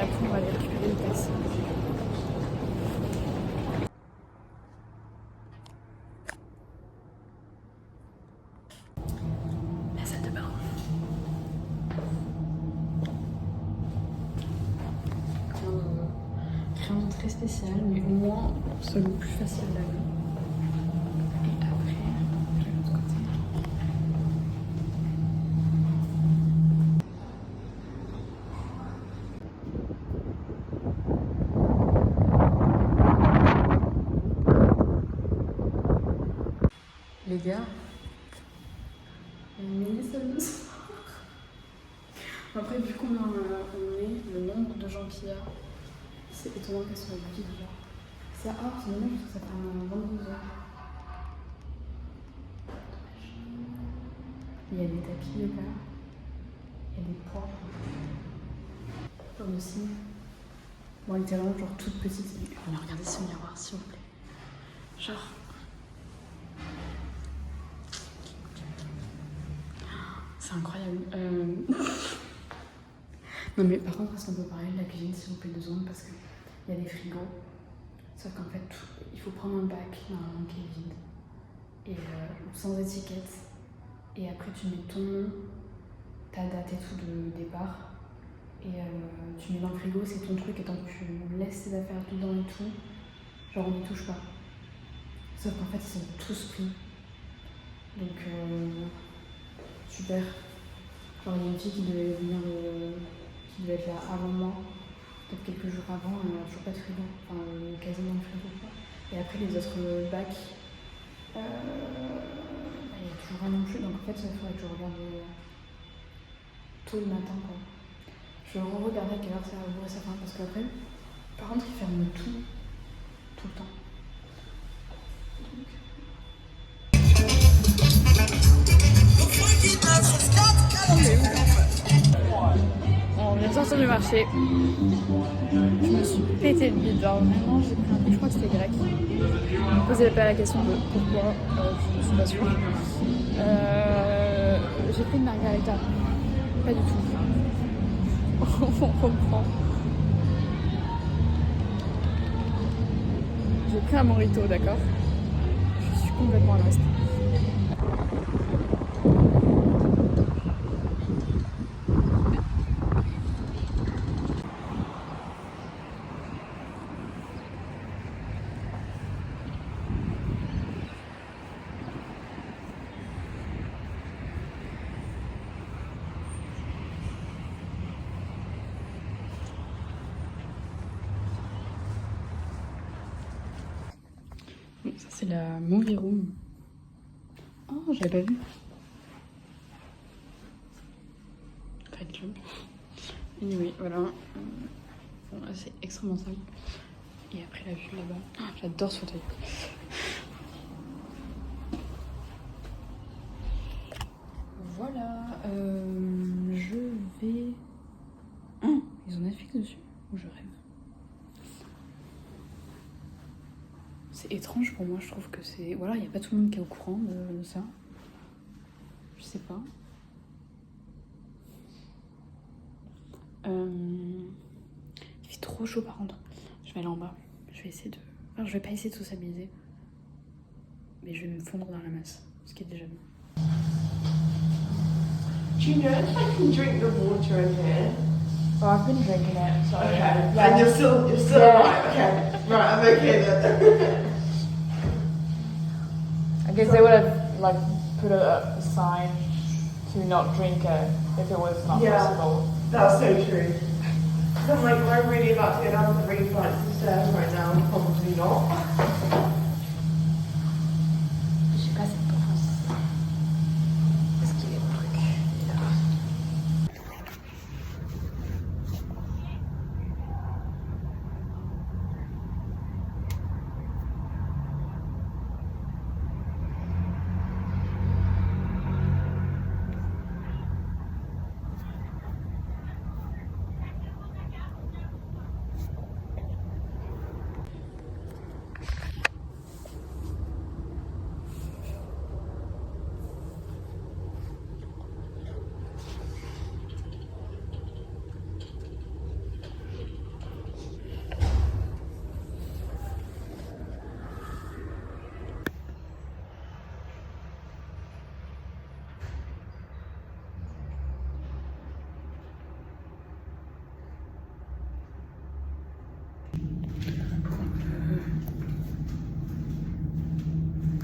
après on va aller récupérer le taxi. La salle de bain. Rien de très spécial, mais au moins c'est le plus facile d'aller. Et après, je vais de l'autre côté. Les gars, on est seuls le soir. Après, vu combien on est, le nombre de gens qu'il y a, c'est étonnant qu'elle soit vide. C'est rare, c'est dommage parce que ça fait un 22h. Il y a des tapis yoga, il y a des poids, comme aussi. Bon, elle était vraiment genre toute petite. On va regarder son miroir, s'il vous plaît. Genre. C'est incroyable. Non mais par contre, est-ce qu'on peut parler de la cuisine s'il vous plaît 2 secondes parce qu'il y a des frigos. Sauf qu'en fait, il faut prendre un bac normalement qui est vide. Et sans étiquette. Et après tu mets ton nom, ta date et tout de départ. Et tu mets dans le frigo, c'est ton truc et tant que tu laisses tes affaires dedans et tout, genre on n'y touche pas. Sauf qu'en fait ils sont tous pris. Donc super. Genre il y a une fille qui devait venir qui devait être là avant moi, peut-être quelques jours avant, elle n'a toujours pas de frigo, enfin quasiment de frigo quoi. Et après les autres bacs, il n'y a toujours rien non plus, donc en fait il faudrait que je regarde tôt le matin quoi. Je vais re-regarder à quelle heure ça va ouvrir sa fin parce qu'après, par contre ils ferment tout le temps. On vient de sortir du marché. Je me suis pété le bide. Genre vraiment, j'ai pris un truc, je crois que c'était grec. Je me posais pas la question de pourquoi, je ne suis pas sûre. J'ai pris une margarita. Pas du tout. On comprend. J'ai pris un morito, d'accord? Je suis complètement à l'ouest. Ça c'est la movie room. Oh, je l'avais pas vu. Fight Club. Anyway, voilà. Bon, là c'est extrêmement sale. Et après la vue là-bas. Oh, j'adore ce fauteuil. Voilà. Je vais. Oh, ils ont Netflix dessus ou je rêve? C'est étrange pour moi, je trouve que c'est... Voilà, il n'y a pas tout le monde qui est au courant de ça. Je sais pas. Il fait trop chaud par contre. Je vais aller en bas. Je vais essayer de... Enfin, je vais pas essayer de sociabiliser. Mais je vais me fondre dans la masse. Ce qui est déjà bien. Do you know if I can drink the water in here? Oh, I've been drinking it, so... Okay. Yeah. And you're still Yeah. right, okay. Right, I'm okay then. I guess they would have like put a sign to not drink it if it was not possible. That's so true. I'm like, we're really about to go down 3 flights of stairs right now. Probably not. Je sais pas cette pense. Est-ce qu'il est mon truc?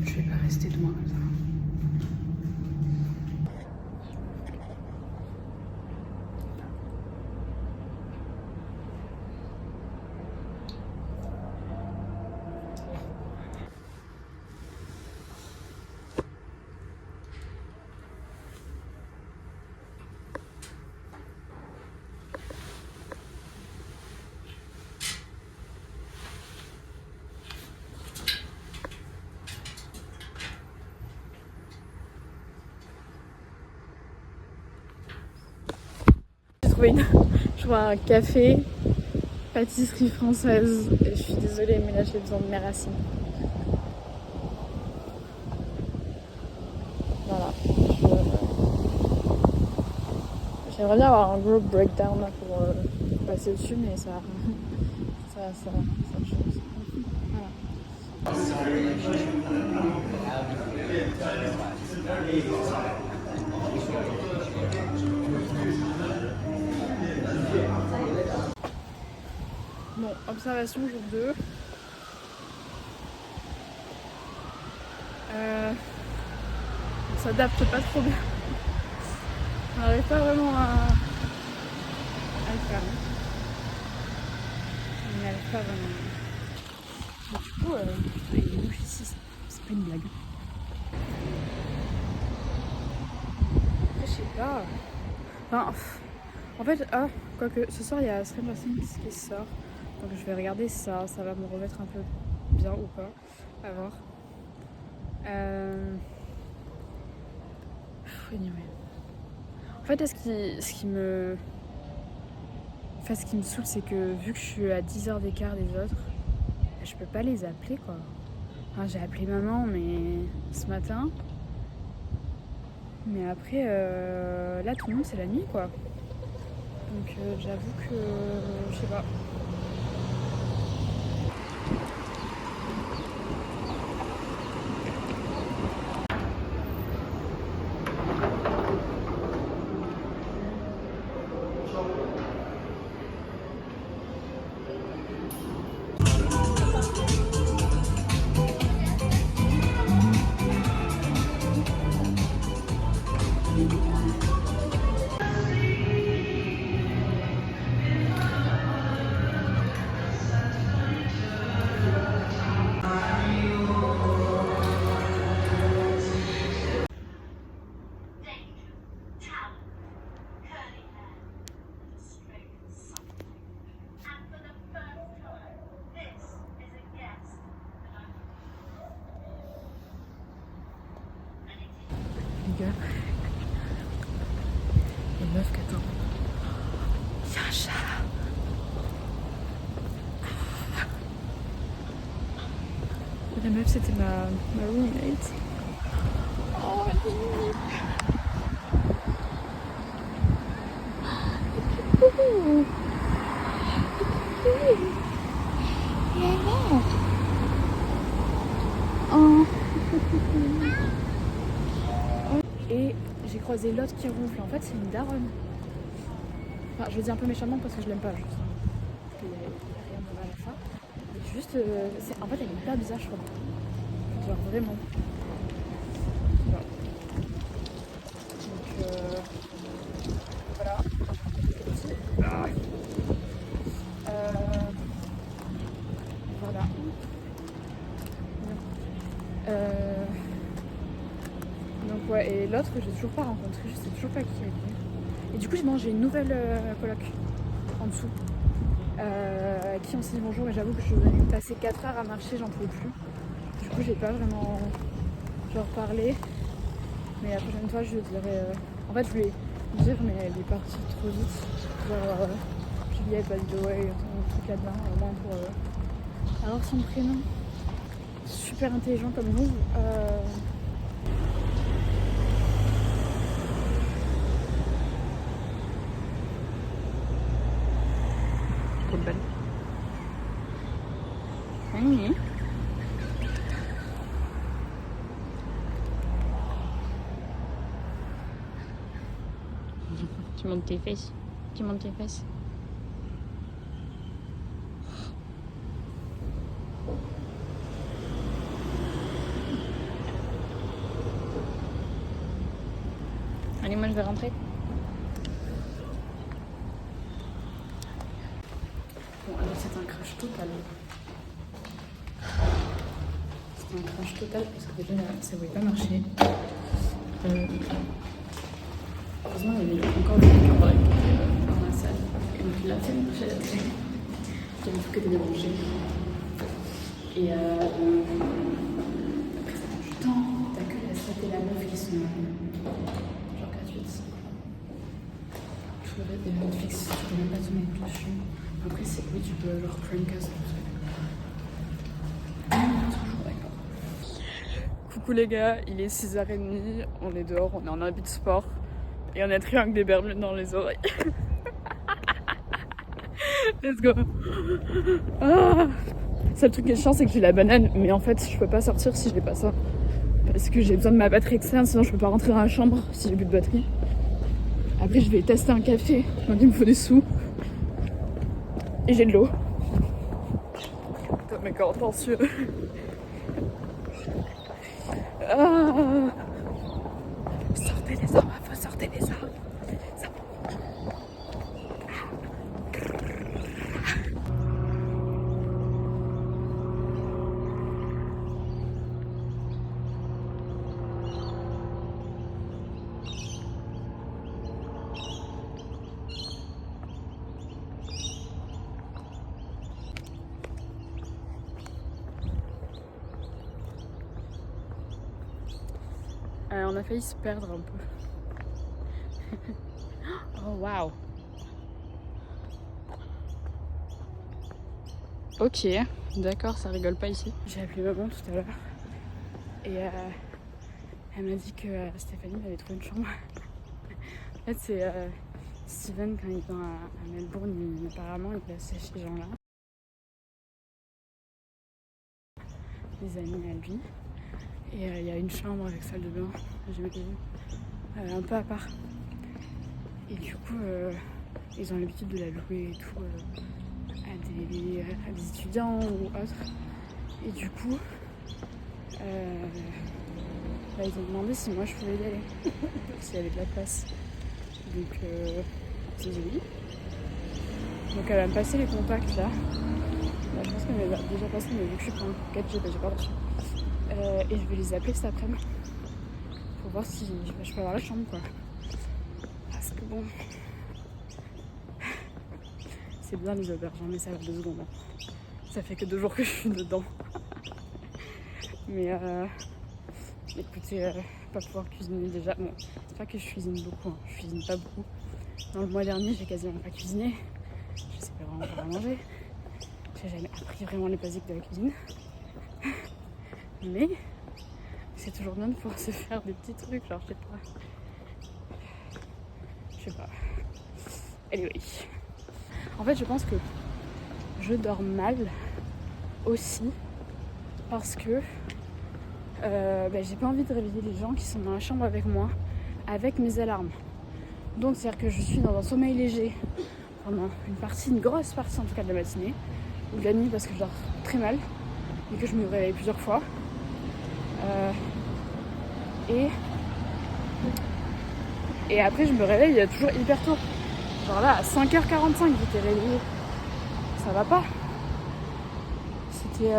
Je vais pas rester loin comme ça. Je vois un café, pâtisserie française. Et je suis désolée, mais là j'ai besoin de mes racines. Voilà. J'aimerais bien avoir un gros breakdown là, pour passer dessus, mais ça change. Bon, observation jour 2. On s'adapte pas trop bien. On n'arrive pas vraiment à le faire. On n'y arrive pas vraiment. Mais du coup, il y a des mouches ici, c'est pas une blague. Après, je sais pas. Enfin, en fait, quoique ce soir il y a Stranger Things qui sort. Donc je vais regarder ça, ça va me remettre un peu bien ou pas. À voir. Anyway. En fait, ce qui me saoule, c'est que vu que je suis à 10 heures d'écart des autres, je peux pas les appeler quoi. Enfin, j'ai appelé maman mais ce matin. Mais après, là tout le monde c'est la nuit quoi. Donc j'avoue que je sais pas. Les gars, les meufs qui attendent. Il y a un chat. La meuf c'était ma roommate. Oh elle est mignonne. Oh. Et j'ai croisé l'autre qui ronfle. En fait, c'est une daronne. Enfin, je le dis un peu méchamment parce que je l'aime pas, juste. Parce qu'il y a rien de mal à ça. Mais juste, en fait, elle est hyper bizarre, je trouve. Genre vraiment. Voilà. Donc, voilà. Voilà. Donc ouais, et l'autre j'ai toujours pas rencontré, je sais toujours pas qui elle est. Et du coup j'ai une nouvelle coloc en dessous à qui on s'est dit bonjour, et j'avoue que je venais passer 4 heures à marcher, j'en pouvais plus. Du coup j'ai pas vraiment genre parlé, mais la prochaine fois je dirais... En fait je voulais dire mais elle est partie trop vite. Genre je lui ai dit pas de ouais, un truc là-dedans, au moins pour avoir son prénom. Super intelligent comme nous. C'est belle. Oui. Tu montes tes fesses. Tu montes tes fesses. Allez, moi je vais rentrer. Bon, alors c'est un crash total. C'est un crash total parce que déjà ça ne voulait pas marcher. Heureusement, il y avait encore le caméra dans la salle. Et donc il a fait marcher la télé. J'avais tout qui était débranché. Et après ça prend du temps. T'as que la 7 et la 9 qui sont genre gratuites. Tout le reste des Netflix, tu peux même pas te mettre dessus. Après, c'est oui, tu peux genre Chromecast. Toujours d'accord. Coucou les gars, il est 6h30, on est dehors, on est en habit de sport et on a triangle des bermudes dans les oreilles. Let's go. Ah. Seul truc qui est chiant, c'est que j'ai la banane, mais en fait je peux pas sortir si j'ai pas ça. Parce que j'ai besoin de ma batterie externe, sinon je peux pas rentrer dans la chambre si j'ai plus de batterie. Après je vais tester un café, donc il me faut des sous. Et j'ai de l'eau. Putain, mais contentieux. Ah. Sortez les armes, faut sortir les armes. On a failli se perdre un peu. Oh waouh. Ok, d'accord, ça rigole pas ici. J'ai appelé maman tout à l'heure et elle m'a dit que Stéphanie avait trouvé une chambre. En fait, c'est Steven, quand il vient à Melbourne, apparemment il place chez ces gens-là. Des amis à lui. Et il y a une chambre avec salle de bain, j'ai jamais vu, un peu à part. Et du coup, ils ont l'habitude de la louer et tout à des étudiants ou autres. Et du coup, ils ont demandé si moi je pouvais y aller, s'il y avait de la place. Donc, j'ai dit oui. Donc, elle va me passer les contacts là. Je pense qu'elle m'a déjà passé, mais vu que je suis pas en 4G, j'ai pas reçu. Et je vais les appeler cet après-midi pour voir si je peux avoir la chambre, quoi. Parce que bon, c'est bien les auberges, mais ça va 2 secondes. Hein. Ça fait que 2 jours que je suis dedans. Mais écoutez, pas pouvoir cuisiner déjà. Bon, c'est pas que je cuisine beaucoup, hein. Je cuisine pas beaucoup. Dans le mois dernier, j'ai quasiment pas cuisiné. Je sais pas vraiment quoi manger. J'ai jamais appris vraiment les basiques de la cuisine. Mais c'est toujours bien de pouvoir se faire des petits trucs, genre je sais pas. Anyway. En fait, je pense que je dors mal aussi parce que j'ai pas envie de réveiller les gens qui sont dans la chambre avec moi avec mes alarmes. Donc c'est-à-dire que je suis dans un sommeil léger pendant une grosse partie en tout cas de la matinée ou de la nuit parce que je dors très mal et que je me réveille plusieurs fois. Et après je me réveille toujours hyper tôt. Genre là à 5h45 j'étais réveillée. Ça va pas. C'était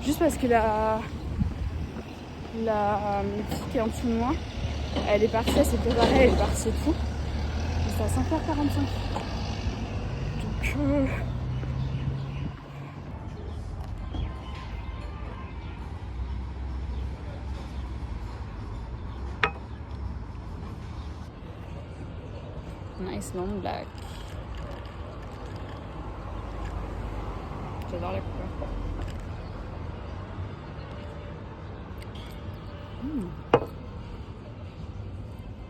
juste parce que la fille qui est en dessous de moi, elle est partie, elle s'est préparée, elle est partie et tout. Et c'est à 5h45. Donc nice long black. J'adore la couleur.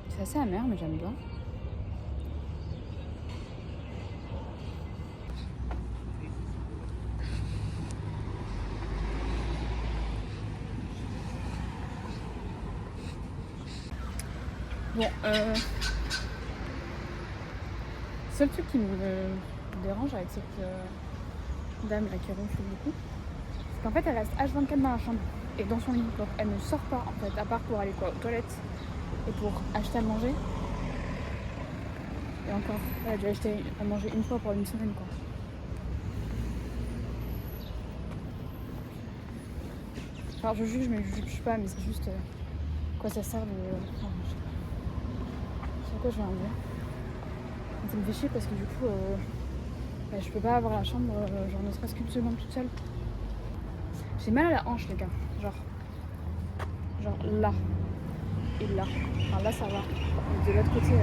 C'est assez amer mais j'aime bien. Bon, seul truc qui me dérange avec cette dame là qui ronfle beaucoup, c'est qu'en fait elle reste H24 dans la chambre et dans son lit. Donc elle ne sort pas en fait, à part pour aller aux toilettes et pour acheter à manger. Et encore, elle a dû acheter à manger une fois pour une semaine quoi. Enfin je juge mais je juge pas, mais c'est juste quoi ça sert de... Enfin, je sais pas. Je sais pas quoi je vais en dire. Ça me fait chier parce que du coup je peux pas avoir la chambre genre ne serait-ce qu'une seconde toute seule. J'ai mal à la hanche les gars, genre là et là. Enfin là ça va, mais de l'autre côté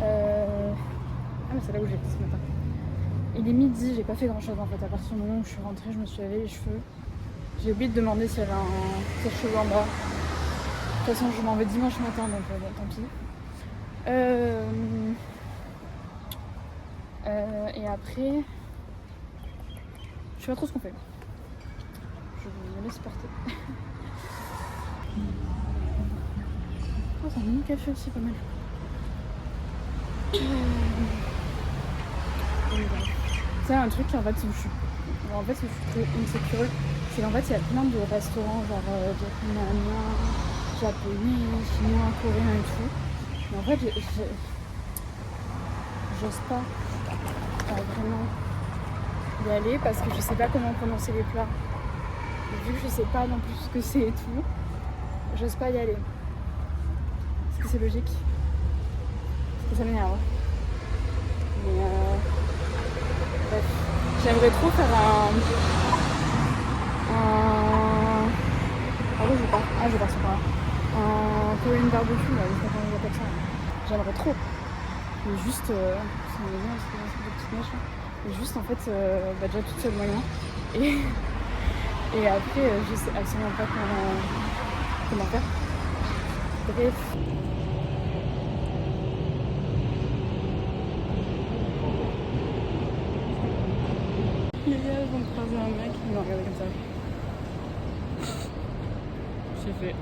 Ah mais c'est là où j'étais ce matin. Il est midi, j'ai pas fait grand chose en fait. À partir du moment où je suis rentrée, je me suis lavé les cheveux. J'ai oublié de demander s'il y avait un sèche-cheveux en bas. De toute façon je m'en vais dimanche matin donc bon, tant pis. Et après, je sais pas trop ce qu'on fait. Je me laisse porter. Oh, c'est un mini café aussi, pas mal. C'est un truc en fait où je suis très insécure, c'est qu'en fait il y a plein de restaurants genre vietnamiens, japonais, chinois, coréens et tout. Mais en fait j'ose pas vraiment y aller parce que je sais pas comment prononcer les plats. Et vu que je sais pas non plus ce que c'est et tout, j'ose pas y aller. Est-ce que c'est logique? Parce que ça m'énerve. Mais bref, j'aimerais trop faire un... Ah oui, je vais partir par là. Un Korean barbecue, là, je sais pas comment on appelle ça. J'aimerais trop. Mais juste, c'est une maison, c'est des petites mèches là. Mais juste en fait, déjà toute seule moyen. Et après, je sais absolument pas comment faire. Bref. Les gars vont croiser un mec qui m'a regardé comme ça. J'ai fait.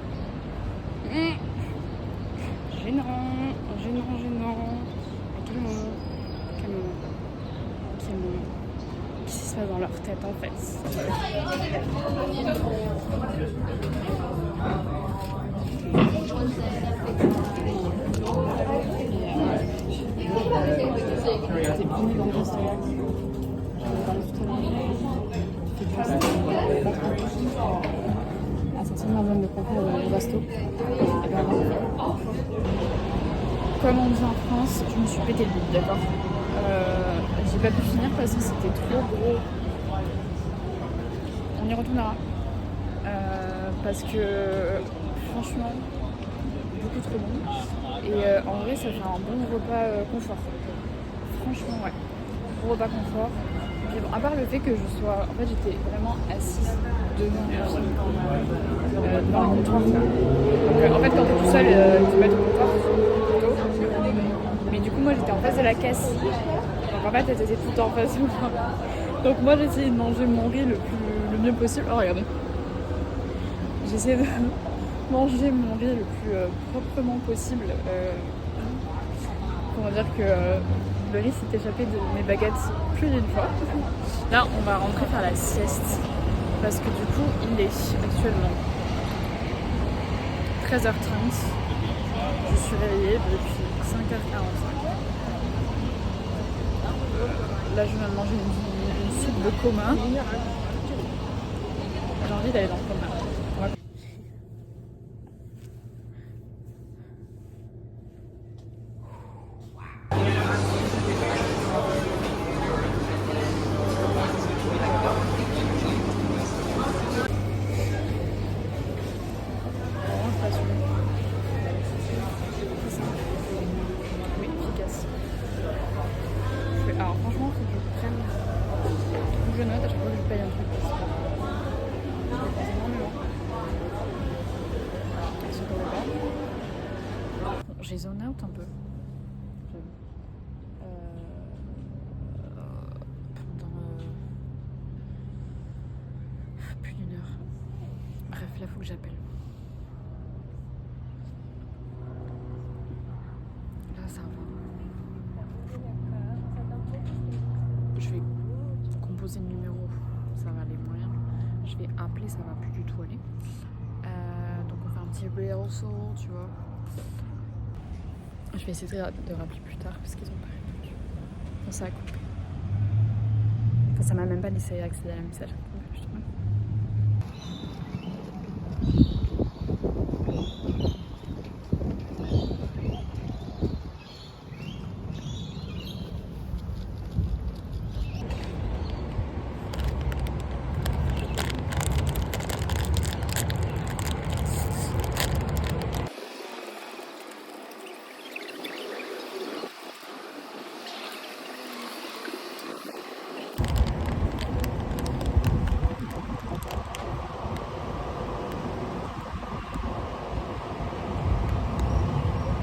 Gênant. Calmement. Qu'est-ce qui se passe dans leur tête en fait? C'est fini dans le restaurant. À sortir de ma zone de confort au resto. Comme on dit en France, je me suis pété le bide, d'accord. J'ai pas pu finir parce que c'était trop gros. On y retournera. Parce que franchement, beaucoup trop bon. Et en vrai, ça fait un bon repas confort. Franchement, ouais. Bon repas confort. Et bon, à part le fait que je sois... En fait, j'étais vraiment assise devant le film dans le comptoir. Donc, en fait, quand t'es tout seul, tu mets ton comptoir plutôt. Mais du coup, moi, j'étais en face de la caisse. Donc, en fait, elle était tout en face de moi. Donc, moi, j'essayais de manger mon riz le mieux possible. Oh, regardez. J'essayais de manger mon riz le plus proprement possible. Comment dire que... le riz s'est échappé de mes baguettes plus d'une fois. Là, on va rentrer faire la sieste. Parce que du coup, il est actuellement 13h30. Je suis réveillée depuis 5h45. Là, je viens de manger une soupe de coma. J'ai envie d'aller dans le coma. Alors franchement, il faut que je prenne, faut que je note à chaque fois que je paye un truc parce que je dépense énormément. Bon, j'ai zone out un peu. Pendant plus d'une heure. Bref, là faut que j'appelle. Là ça va. Je vais composer le numéro, ça va aller moyen. Je je vais appeler, ça va plus du tout aller. Donc on fait un petit rehearsal, tu vois. Je vais essayer de rappeler plus tard parce qu'ils ont pas répondu. Bon, ça a coupé. Enfin, ça m'a même pas laissé accéder à la message.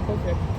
Ok.